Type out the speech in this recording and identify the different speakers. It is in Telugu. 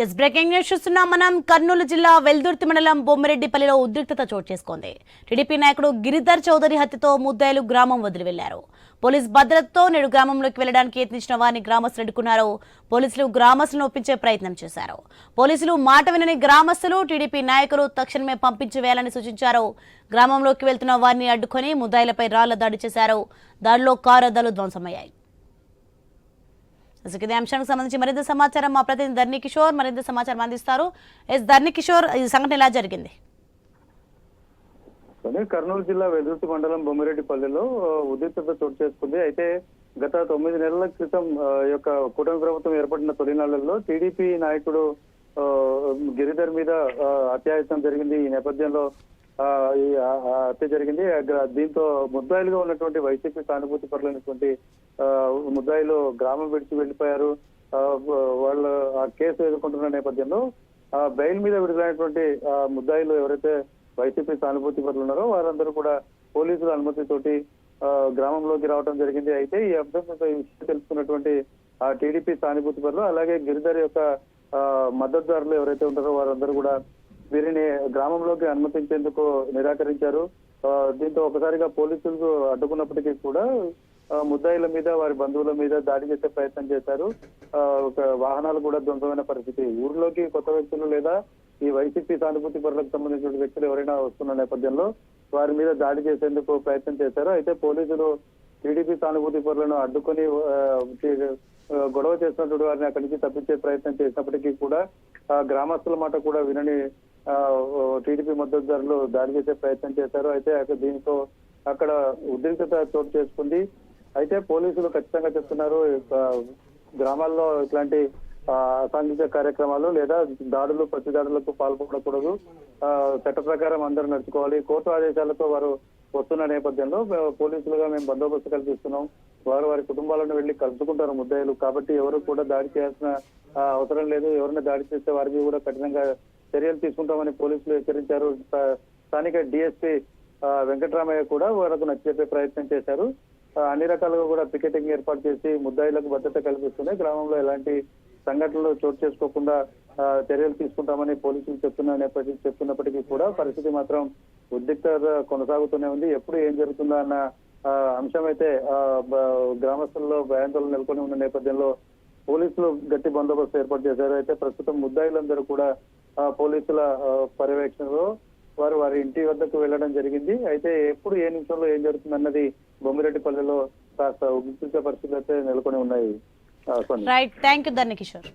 Speaker 1: ఎస్ బ్రేకింగ్ న్యూస్ చూస్తున్నాం మనం. కర్నూలు జిల్లా వెల్దుర్తి మండలం బొమ్మిరెడ్డిపల్లిలో ఉద్రిక్తత చోటు చేసుకుంది. టీడీపీ నాయకుడు గిరిధర్ చౌదరి హత్యతో ముద్దాయిలు గ్రామం వదిలి వెళ్లారు. పోలీస్ భద్రతతో నేడు గ్రామంలోకి వెళ్లడానికి యత్నించిన వారిని గ్రామస్తులు అడ్డుకున్నారు. పోలీసులు గ్రామస్తులను ఒప్పించే ప్రయత్నం చేశారు. పోలీసులు మాట వినని గ్రామస్తులు టీడీపీ నాయకులు తక్షణమే పంపించి వేయాలని సూచించారు. గ్రామంలోకి వెళ్తున్న వారిని అడ్డుకొని ముద్దాయిలపై రాళ్ల దాడి చేశారు. దాడిలో కారు అద్దాలు ధ్వంసమయ్యాయి. ఇదే అంశానికి సంబంధించి మరింత సమాచారం మా ప్రతినిధి ధర్ని కిషోర్ మరింత సమాచారం అందిస్తారు. ధర్ని కిషోర్, ఈ సంఘటన ఎలా జరిగింది?
Speaker 2: కర్నూలు జిల్లా వెల్దుర్తి మండలం బొమ్మిరెడ్డిపల్లిలో ఉద్రిక్తత చోటు చేసుకుంది. అయితే గత 9 నెలల క్రితం యొక్క కూటమి ప్రభుత్వం ఏర్పడిన తొలినాళ్లలో టీడీపీ నాయకుడు గిరిధర్ మీద హత్యాయత్నం జరిగింది. ఈ నేపథ్యంలో ఈ హత్య జరిగింది. దీంతో ముద్దాయిలుగా ఉన్నటువంటి వైసీపీ సానుభూతి పరులైనటువంటి ముద్దాయిలు గ్రామం విడిచి వెళ్లిపోయారు. వాళ్ళు ఆ కేసు ఎదుర్కొంటున్న నేపథ్యంలో బెయిల్ మీద విడుదలైనటువంటి ముద్దాయిలు ఎవరైతే వైసీపీ సానుభూతి పరులు ఉన్నారో వారందరూ కూడా పోలీసుల అనుమతితోటి గ్రామంలోకి రావడం జరిగింది. అయితే ఈ అంశం తెలుసుకున్నటువంటి టీడీపీ సానుభూతి పరులు అలాగే గిరిధర్ యొక్క మద్దతుదారులు ఎవరైతే ఉంటారో వారందరూ కూడా వీరిని గ్రామంలోకి అనుమతించేందుకు నిరాకరించారు. దీంతో ఒకసారిగా పోలీసులకు అడ్డుకున్నప్పటికీ కూడా ముద్దాయిల మీద వారి బంధువుల మీద దాడి చేసే ప్రయత్నం చేశారు. వాహనాలు కూడా ధ్వంసమైన పరిస్థితి. ఊర్లోకి కొత్త వ్యక్తులు లేదా ఈ వైసీపీ సానుభూతి పరులకు సంబంధించిన వ్యక్తులు ఎవరైనా వస్తున్న నేపథ్యంలో వారి మీద దాడి చేసేందుకు ప్రయత్నం చేశారు. అయితే పోలీసులు టీడీపీ సానుభూతి పరులను అడ్డుకొని గొడవ చేసినటువంటి వారిని అక్కడి నుంచి తప్పించే ప్రయత్నం చేసినప్పటికీ కూడా గ్రామస్తుల మాట కూడా వినని టీడీపీ మద్దతుదారులు దాడి చేసే ప్రయత్నం చేశారు. అయితే దీంతో అక్కడ ఉద్రిక్తత చోటు చేసుకుంది. అయితే పోలీసులు ఖచ్చితంగా చెప్తున్నారు గ్రామాల్లో ఇట్లాంటి అసాంఘిక కార్యక్రమాలు లేదా దాడులు ప్రతి దాడులకు పాల్పడకూడదు. చట్ట ప్రకారం అందరూ నడుచుకోవాలి. కోర్టు ఆదేశాలతో వారు వస్తున్న నేపథ్యంలో పోలీసులుగా మేము బందోబస్తు కల్పిస్తున్నాం. వారు వారి కుటుంబాలను వెళ్లి కలుసుకుంటారు ముద్దాయిలు. కాబట్టి ఎవరు కూడా దాడి చేయాల్సిన అవసరం లేదు. ఎవరైనా దాడి చేస్తే వారికి కూడా కఠినంగా చర్యలు తీసుకుంటామని పోలీసులు హెచ్చరించారు. స్థానిక డిఎస్పీ వెంకటరామయ్య కూడా వారికి నచ్చజెప్పే ప్రయత్నం చేశారు. అన్ని రకాలుగా కూడా పికెటింగ్ ఏర్పాటు చేసి ముద్దాయిలకు భద్రత కల్పిస్తున్నాయి. గ్రామంలో ఎలాంటి సంఘటనలు చోటు చేసుకోకుండా చర్యలు తీసుకుంటామని పోలీసులు చెప్తున్నప్పటికీ కూడా పరిస్థితి మాత్రం ఉద్రిక్తత కొనసాగుతూనే ఉంది. ఎప్పుడు ఏం జరుగుతుందా అన్న అంశం అయితే గ్రామస్తుల్లో భయాందోళన నెలకొని ఉన్న నేపథ్యంలో పోలీసులు గట్టి బందోబస్తు ఏర్పాటు చేశారు. అయితే ప్రస్తుతం ముద్దాయిలందరూ కూడా పోలీసుల పర్యవేక్షణలో వారి ఇంటి వద్దకు వెళ్లడం జరిగింది. అయితే ఎప్పుడు ఏ నిమిషంలో ఏం జరుగుతుందన్నది బొమ్మిరెడ్డిపల్లిలో కాస్త ఉద్రిక్త పరిస్థితులు అయితే నెలకొని ఉన్నాయి.
Speaker 1: Right, thank you Dharni Kishore.